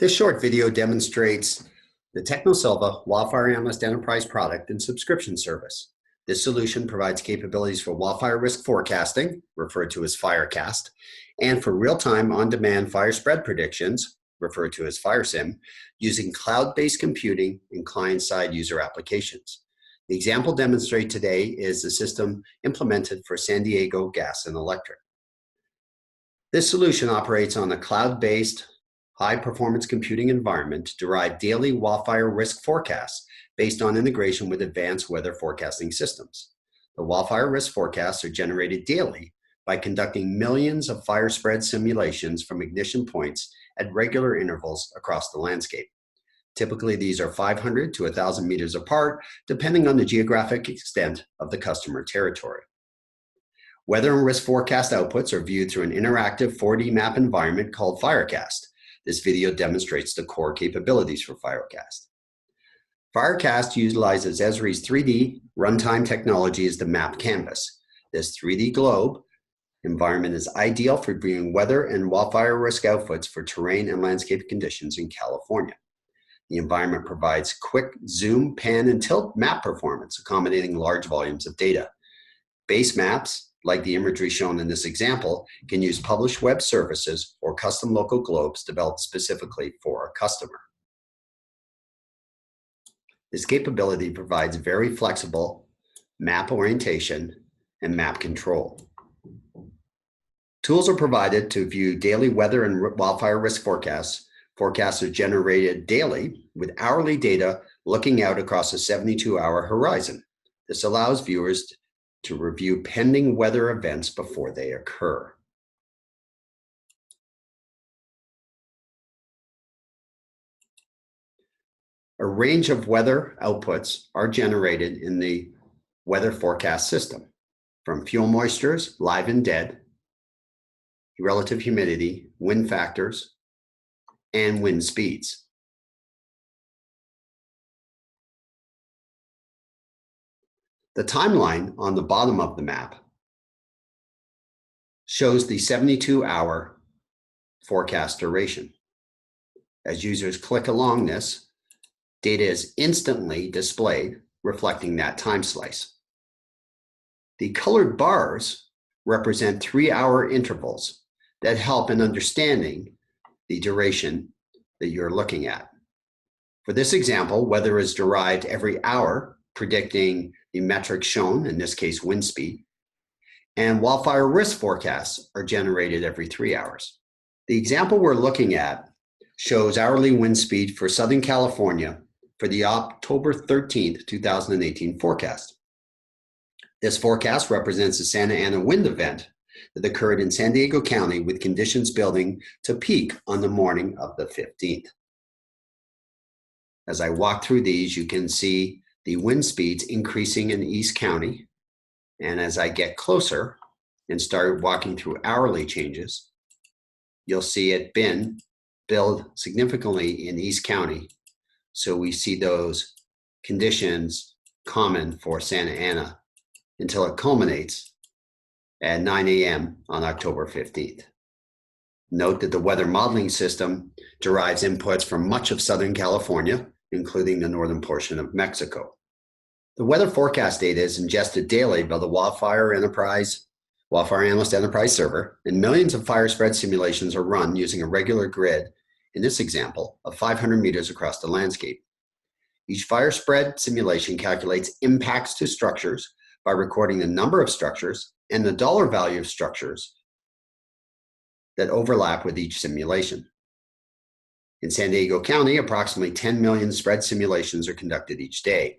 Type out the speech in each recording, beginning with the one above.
This short video demonstrates the Technosylva Wildfire Analyst Enterprise product and subscription service. This solution provides capabilities for wildfire risk forecasting, referred to as Firecast, and for real-time on-demand fire spread predictions, referred to as FireSim, using cloud-based computing and client-side user applications. The example demonstrated today is the system implemented for San Diego Gas and Electric. This solution operates on a cloud-based high-performance computing environment to derive daily wildfire risk forecasts based on integration with advanced weather forecasting systems. The wildfire risk forecasts are generated daily by conducting millions of fire spread simulations from ignition points at regular intervals across the landscape. Typically, these are 500 to 1,000 meters apart, depending on the geographic extent of the customer territory. Weather and risk forecast outputs are viewed through an interactive 4D map environment called Firecast. This video demonstrates the core capabilities for Firecast. Firecast utilizes Esri's 3D runtime technology as the map canvas. This 3D globe environment is ideal for viewing weather and wildfire risk outputs for terrain and landscape conditions in California. The environment provides quick zoom, pan, and tilt map performance, accommodating large volumes of data. Base maps, like the imagery shown in this example, can use published web services or custom local globes developed specifically for a customer. This capability provides very flexible map orientation and map control. Tools are provided to view daily weather and wildfire risk forecasts. Forecasts are generated daily with hourly data looking out across a 72-hour horizon. This allows viewers to review pending weather events before they occur. A range of weather outputs are generated in the weather forecast system, from fuel moistures, live and dead, relative humidity, wind factors, and wind speeds. The timeline on the bottom of the map shows the 72-hour forecast duration. As users click along this, data is instantly displayed, reflecting that time slice. The colored bars represent 3-hour intervals that help in understanding the duration that you're looking at. For this example, weather is derived every hour, predicting the metrics shown, in this case, wind speed, and wildfire risk forecasts are generated every 3 hours. The example we're looking at shows hourly wind speed for Southern California for the October 13th, 2018 forecast. This forecast represents a Santa Ana wind event that occurred in San Diego County with conditions building to peak on the morning of the 15th. As I walk through these, you can see the wind speeds increasing in East County. And as I get closer and start walking through hourly changes, you'll see it build significantly in East County. So we see those conditions common for Santa Ana until it culminates at 9 a.m. on October 15th. Note that the weather modeling system derives inputs from much of Southern California, including the northern portion of Mexico. The weather forecast data is ingested daily by the Wildfire Analyst Enterprise server, and millions of fire spread simulations are run using a regular grid, in this example, of 500 meters across the landscape. Each fire spread simulation calculates impacts to structures by recording the number of structures and the dollar value of structures that overlap with each simulation. In San Diego County, approximately 10 million spread simulations are conducted each day.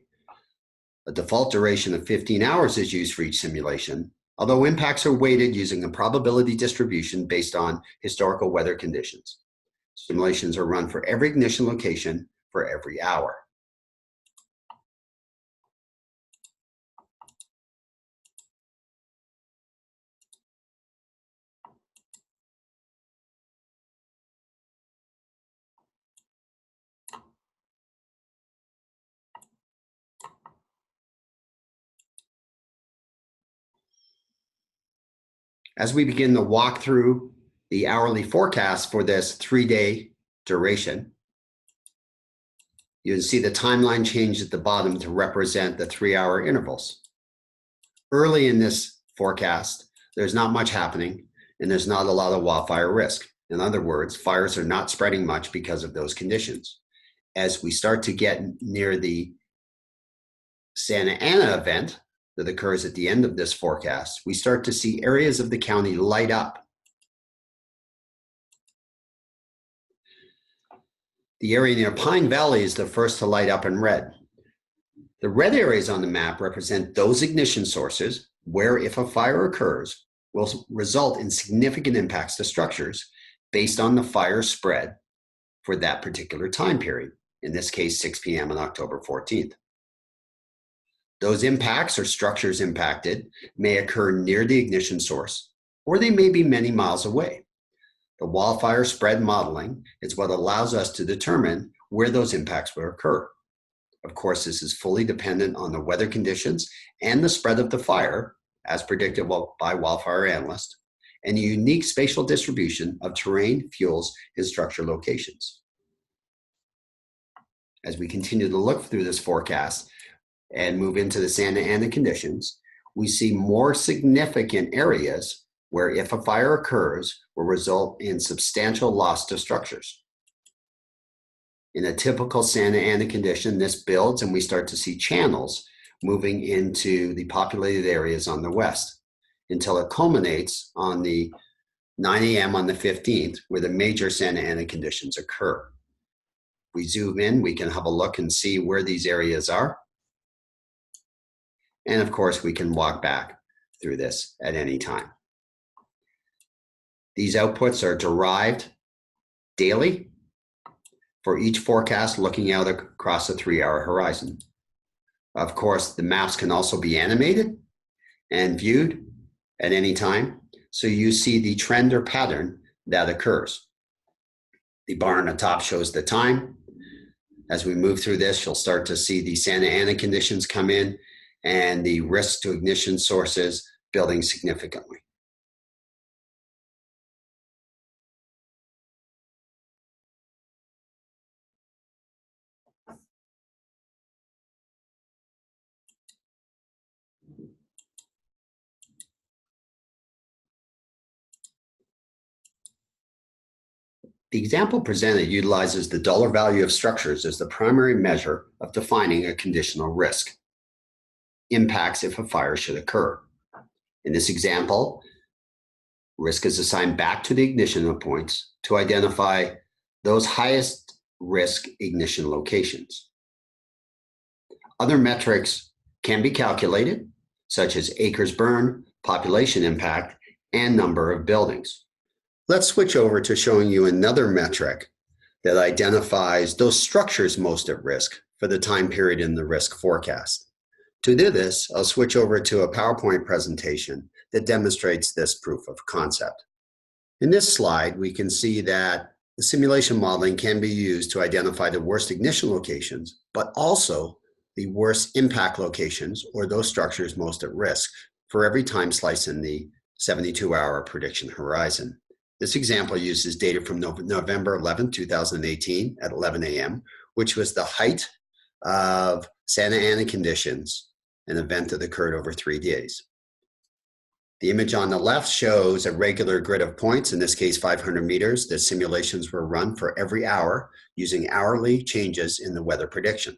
A default duration of 15 hours is used for each simulation, although impacts are weighted using a probability distribution based on historical weather conditions. Simulations are run for every ignition location for every hour. As we begin to walk through the hourly forecast for this 3-day duration. You can see the timeline change at the bottom to represent the 3-hour intervals. Early in this forecast, there's not much happening and there's not a lot of wildfire risk. In other words, fires are not spreading much because of those conditions. As we start to get near the Santa Ana event that occurs at the end of this forecast, we start to see areas of the county light up. The area near Pine Valley is the first to light up in red. The red areas on the map represent those ignition sources where, if a fire occurs, will result in significant impacts to structures based on the fire spread for that particular time period, in this case 6 p.m. on October 14th. Those impacts or structures impacted may occur near the ignition source, or they may be many miles away. The wildfire spread modeling is what allows us to determine where those impacts will occur. Of course, this is fully dependent on the weather conditions and the spread of the fire, as predicted by Wildfire Analyst, and the unique spatial distribution of terrain, fuels, and structure locations. As we continue to look through this forecast and move into the Santa Ana conditions, we see more significant areas where, if a fire occurs, will result in substantial loss to structures. In a typical Santa Ana condition, this builds and we start to see channels moving into the populated areas on the west until it culminates on the 9 a.m. on the 15th, where the major Santa Ana conditions occur. We zoom in, we can have a look and see where these areas are. And of course, we can walk back through this at any time. These outputs are derived daily for each forecast, looking out across a 3-hour horizon. Of course, the maps can also be animated and viewed at any time, so you see the trend or pattern that occurs. The bar on the top shows the time. As we move through this, you'll start to see the Santa Ana conditions come in and the risk to ignition sources building significantly. The example presented utilizes the dollar value of structures as the primary measure of defining a conditional risk. Impacts if a fire should occur. In this example, risk is assigned back to the ignition points to identify those highest risk ignition locations. Other metrics can be calculated, such as acres burned, population impact, and number of buildings. Let's switch over to showing you another metric that identifies those structures most at risk for the time period in the risk forecast. To do this, I'll switch over to a PowerPoint presentation that demonstrates this proof of concept. In this slide, we can see that the simulation modeling can be used to identify the worst ignition locations, but also the worst impact locations, or those structures most at risk, for every time slice in the 72-hour prediction horizon. This example uses data from November 11, 2018 at 11 a.m., which was the height of Santa Ana conditions, an event that occurred over 3 days. The image on the left shows a regular grid of points, in this case 500 meters. The simulations were run for every hour using hourly changes in the weather prediction.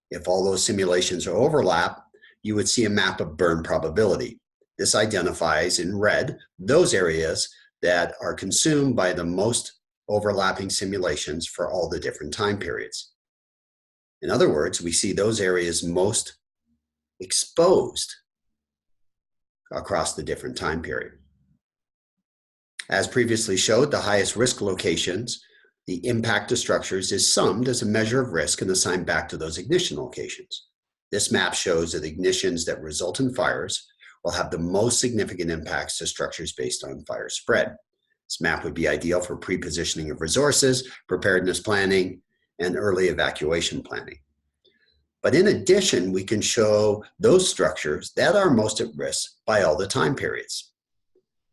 If all those simulations are overlap, you would see a map of burn probability. This identifies in red those areas that are consumed by the most overlapping simulations for all the different time periods. In other words, we see those areas most exposed across the different time period. As previously showed, the highest risk locations, the impact to structures, is summed as a measure of risk and assigned back to those ignition locations. This map shows that ignitions that result in fires will have the most significant impacts to structures based on fire spread. This map would be ideal for pre-positioning of resources, preparedness planning, and early evacuation planning. But in addition, we can show those structures that are most at risk by all the time periods.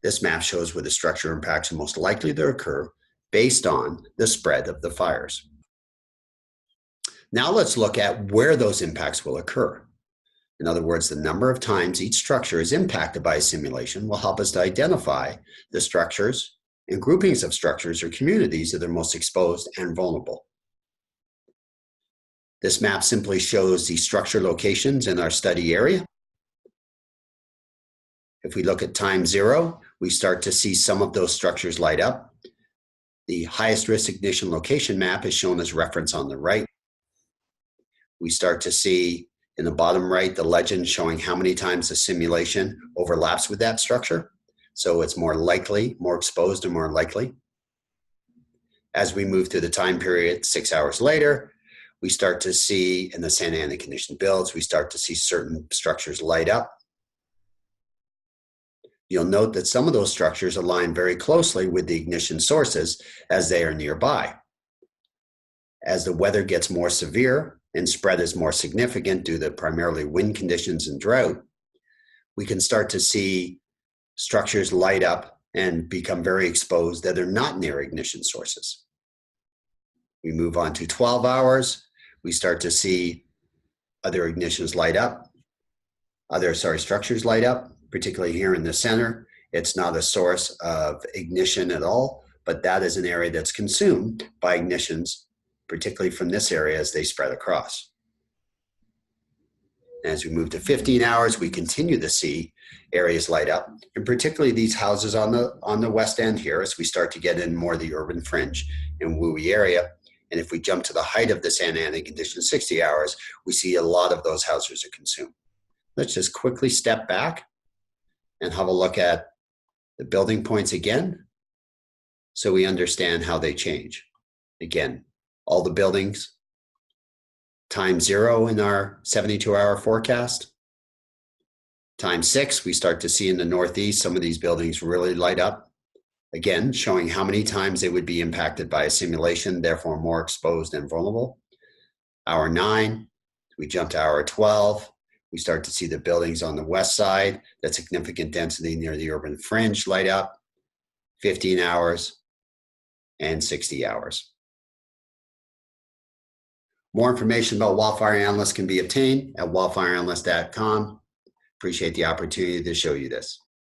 This map shows where the structure impacts are most likely to occur based on the spread of the fires. Now let's look at where those impacts will occur. In other words, the number of times each structure is impacted by a simulation will help us to identify the structures and groupings of structures or communities that are most exposed and vulnerable. This map simply shows the structure locations in our study area. If we look at time 0, we start to see some of those structures light up. The highest risk ignition location map is shown as reference on the right. We start to see in the bottom right the legend showing how many times the simulation overlaps with that structure. So it's more likely, more exposed and more likely. As we move through the time period, 6 hours later, we start to see in the Santa Ana condition builds, we start to see certain structures light up. You'll note that some of those structures align very closely with the ignition sources as they are nearby. As the weather gets more severe and spread is more significant due to primarily wind conditions and drought, we can start to see structures light up and become very exposed that are not near ignition sources. We move on to 12 hours. We start to see other ignitions light up, structures light up, particularly here in the center. It's not a source of ignition at all, but that is an area that's consumed by ignitions, particularly from this area as they spread across. As we move to 15 hours, we continue to see areas light up, and particularly these houses on the west end here as we start to get in more of the urban fringe and WUI area. And if we jump to the height of the Santa Ana condition, 60 hours, we see a lot of those houses are consumed. Let's just quickly step back and have a look at the building points again so we understand how they change. Again, all the buildings, time 0 in our 72-hour forecast. Time 6, we start to see in the Northeast, some of these buildings really light up. Again, showing how many times they would be impacted by a simulation, therefore more exposed and vulnerable. Hour 9, we jump to hour 12. We start to see the buildings on the west side, that significant density near the urban fringe light up. 15 hours and 60 hours. More information about Wildfire Analyst can be obtained at wildfireanalyst.com. Appreciate the opportunity to show you this.